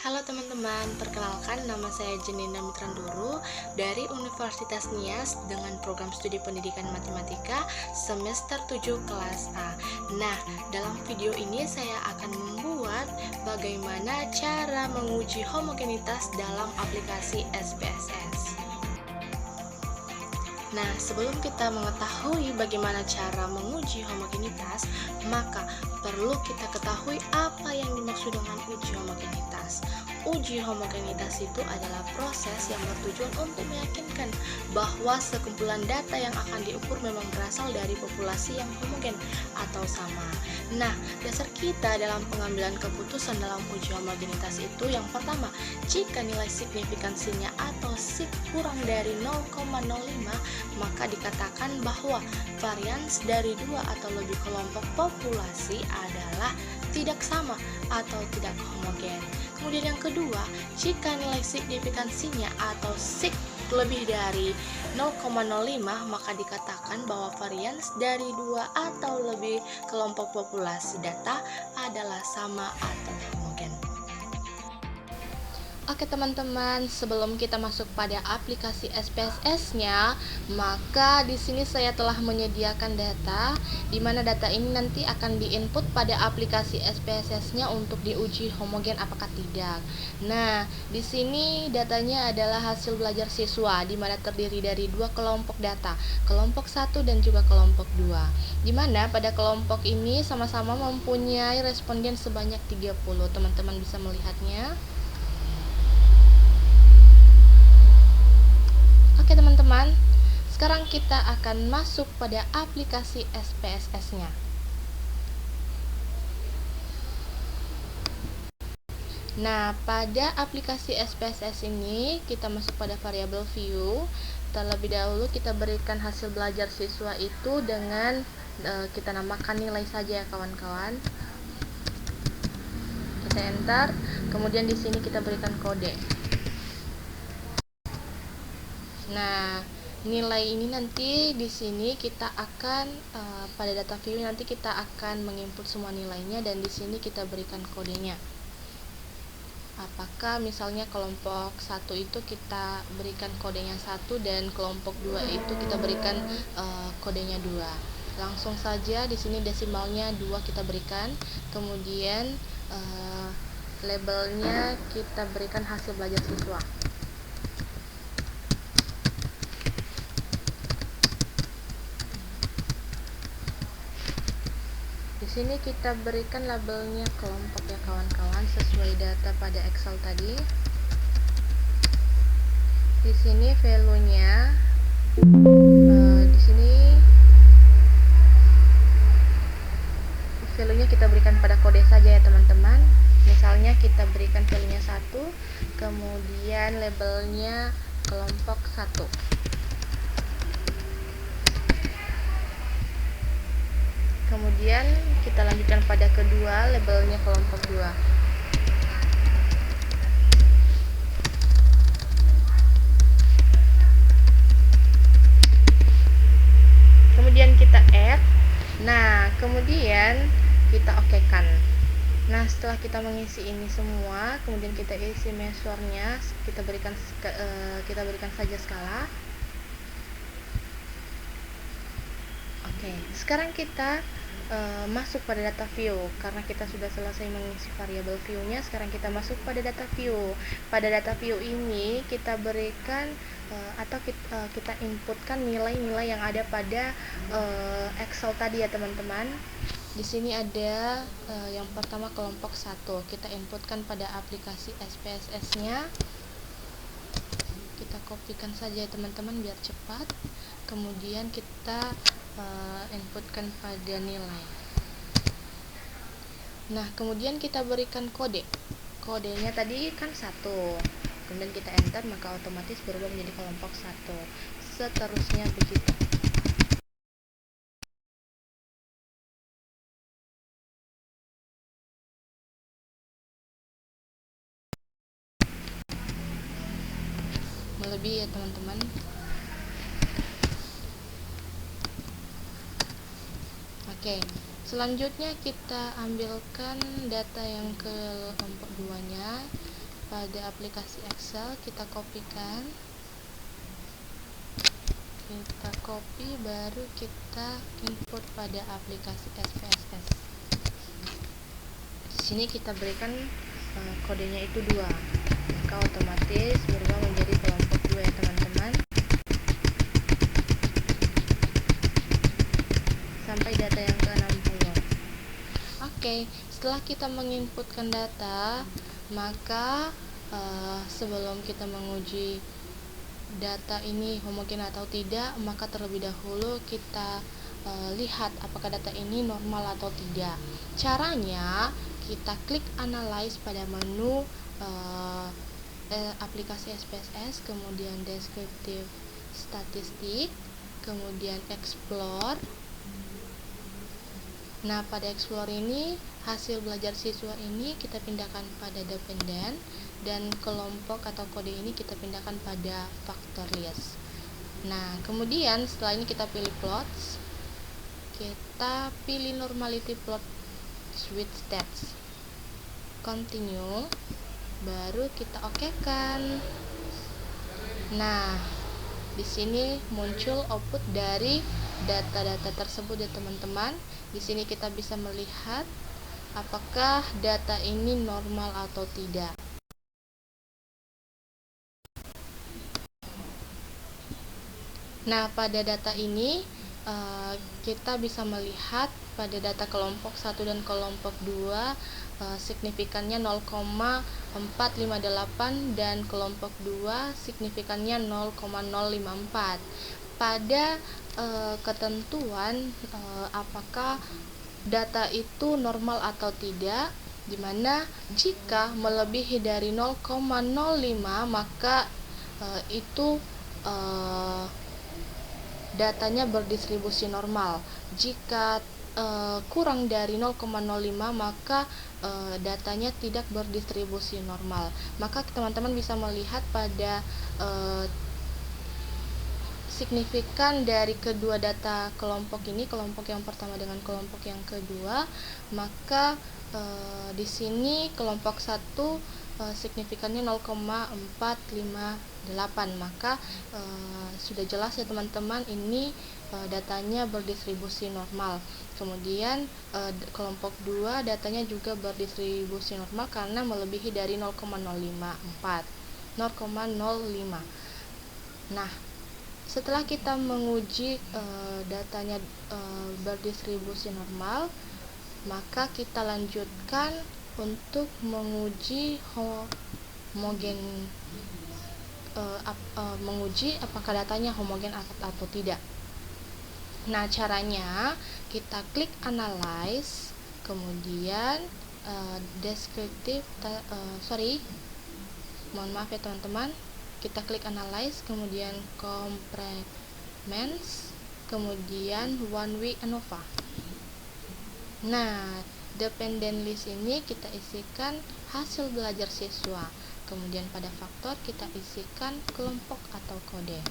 Halo teman-teman, perkenalkan nama saya Jenina Mitranduru dari Universitas Nias dengan program studi pendidikan matematika semester 7 kelas A. Nah, dalam video ini saya akan membuat bagaimana cara menguji homogenitas dalam aplikasi SPSS. Nah, sebelum kita mengetahui bagaimana cara menguji homogenitas, maka perlu kita ketahui apa yang dimaksud dengan uji homogenitas. Uji homogenitas itu adalah proses yang bertujuan untuk meyakinkan bahwa sekumpulan data yang akan diukur memang berasal dari populasi yang homogen atau sama. Nah, dasar kita dalam pengambilan keputusan dalam uji homogenitas itu yang pertama, jika nilai signifikansinya atau sig kurang dari 0,05, maka dikatakan bahwa varians dari dua atau lebih kelompok populasi adalah tidak sama atau tidak homogen. Kemudian yang kedua, jika nilai signifikansinya atau sig lebih dari 0,05, maka dikatakan bahwa varians dari dua atau lebih kelompok populasi data adalah sama atau homogen. Oke teman-teman, sebelum kita masuk pada aplikasi SPSS-nya, maka di sini saya telah menyediakan data, di mana data ini nanti akan diinput pada aplikasi SPSS-nya untuk diuji homogen apakah tidak. Nah, di sini datanya adalah hasil belajar siswa, di mana terdiri dari dua kelompok data, kelompok 1 dan juga kelompok 2. Di mana pada kelompok ini sama-sama mempunyai responden sebanyak 30. Teman-teman bisa melihatnya. Oke teman-teman, sekarang kita akan masuk pada aplikasi SPSS-nya. Nah, pada aplikasi SPSS ini kita masuk pada variabel view. Terlebih dahulu kita berikan hasil belajar siswa itu dengan kita namakan nilai saja ya kawan-kawan. Kita enter, kemudian di sini kita berikan kode. Nah, nilai ini nanti di sini kita akan pada data view nanti kita akan menginput semua nilainya dan di sini kita berikan kodenya. Apakah misalnya kelompok 1 itu kita berikan kodenya 1 dan kelompok 2 itu kita berikan kodenya 2. Langsung saja di sini desimalnya 2 kita berikan, kemudian labelnya kita berikan hasil belajar siswa. Di sini kita berikan labelnya kelompok ya kawan-kawan sesuai data pada Excel tadi. Di sini value-nya di sini value-nya kita berikan pada kode saja ya teman-teman. Misalnya kita berikan value-nya 1, kemudian labelnya kelompok 1. Kemudian kita lanjutkan pada kedua, labelnya kelompok 2. Kemudian kita add. Nah, kemudian kita okekan. Nah, setelah kita mengisi ini semua, kemudian kita isi measurenya, kita berikan saja skala. Oke, sekarang kita masuk pada data view. Karena kita sudah selesai mengisi variabel view-nya, sekarang kita masuk pada data view. Pada data view ini kita berikan atau kita inputkan nilai-nilai yang ada pada Excel tadi ya teman-teman. Di sini ada yang pertama kelompok 1. Kita inputkan pada aplikasi SPSS-nya. Kita kopikan saja ya teman-teman biar cepat. Kemudian kita inputkan pada nilai. Nah, kemudian kita berikan kode. Kodenya tadi kan 1. Kemudian kita enter, maka otomatis berubah menjadi kelompok 1. Seterusnya begitu. Melebihi ya teman-teman. Oke, selanjutnya kita ambilkan data yang ke kelompok 2-nya. pada aplikasi Excel, kita kopikan, kita copy, baru kita input pada aplikasi SPSS. Di sini kita berikan kodenya itu 2, maka otomatis berubah menjadi kelompok 2 ya teman-teman, sampai data yang ke-60. Oke, setelah kita menginputkan data, maka sebelum kita menguji data ini homogen atau tidak, maka terlebih dahulu kita lihat apakah data ini normal atau tidak. Caranya, kita klik analyze pada menu aplikasi SPSS, kemudian descriptive statistik, kemudian explore. Nah, pada explore ini, hasil belajar siswa ini kita pindahkan pada dependent, dan kelompok atau kode ini kita pindahkan pada factor list. Nah, kemudian setelah ini kita pilih plots, kita pilih normality plot with stats, continue, baru kita okekan. Nah, di sini muncul output dari data-data tersebut ya teman-teman. Di sini kita bisa melihat apakah data ini normal atau tidak. Nah, pada data ini kita bisa melihat pada data kelompok 1 dan kelompok 2 signifikannya 0,458 dan kelompok 2 signifikannya 0,054. Pada ketentuan apakah data itu normal atau tidak, dimana jika melebihi dari 0,05 maka itu datanya berdistribusi normal. Jika kurang dari 0,05 maka datanya tidak berdistribusi normal. Maka teman-teman bisa melihat pada signifikan dari kedua data kelompok ini, kelompok yang pertama dengan kelompok yang kedua, maka di sini kelompok 1 signifikannya 0,458, maka sudah jelas ya teman-teman, ini datanya berdistribusi normal. Kemudian kelompok 2 datanya juga berdistribusi normal karena melebihi dari 0,054, 0,05. Nah, setelah kita menguji datanya berdistribusi normal, maka kita lanjutkan untuk menguji menguji apakah datanya homogen atau tidak. Nah, caranya kita klik analyze, kemudian descriptive mohon maaf ya teman-teman, kita klik analyze, kemudian complements, kemudian one way ANOVA. Nah, dependent list ini kita isikan hasil belajar siswa, kemudian pada faktor kita isikan kelompok atau kode.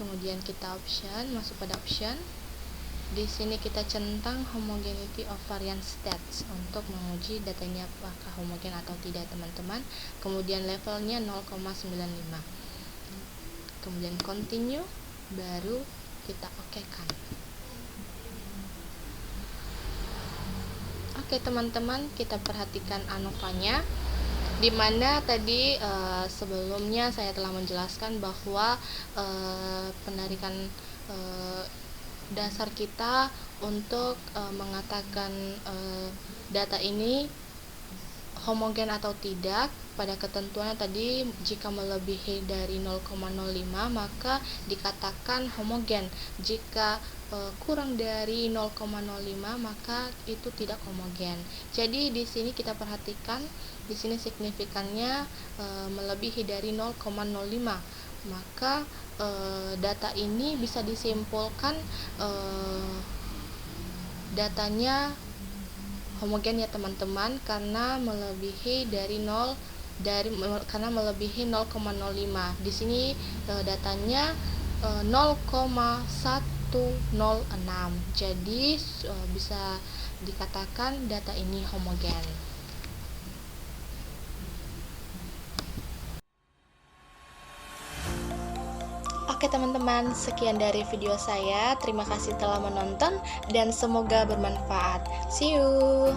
Kemudian kita masuk pada option. Di sini kita centang homogeneity of variance stats untuk menguji datanya apakah homogen atau tidak teman-teman. Kemudian levelnya 0,95. Kemudian continue, baru kita okekan. Oke teman-teman, kita perhatikan ANOVA-nya, dimana tadi sebelumnya saya telah menjelaskan bahwa penarikan dasar kita untuk mengatakan data ini homogen atau tidak, pada ketentuannya tadi jika melebihi dari 0,05 maka dikatakan homogen, jika kurang dari 0,05 maka itu tidak homogen. Jadi di sini kita perhatikan, di sini signifikannya melebihi dari 0,05, maka data ini bisa disimpulkan datanya homogen ya teman-teman, karena melebihi dari karena melebihi 0,05. Di sini datanya 0,106. Jadi bisa dikatakan data ini homogen. Oke teman-teman, sekian dari video saya. Terima kasih telah menonton dan semoga bermanfaat. See you.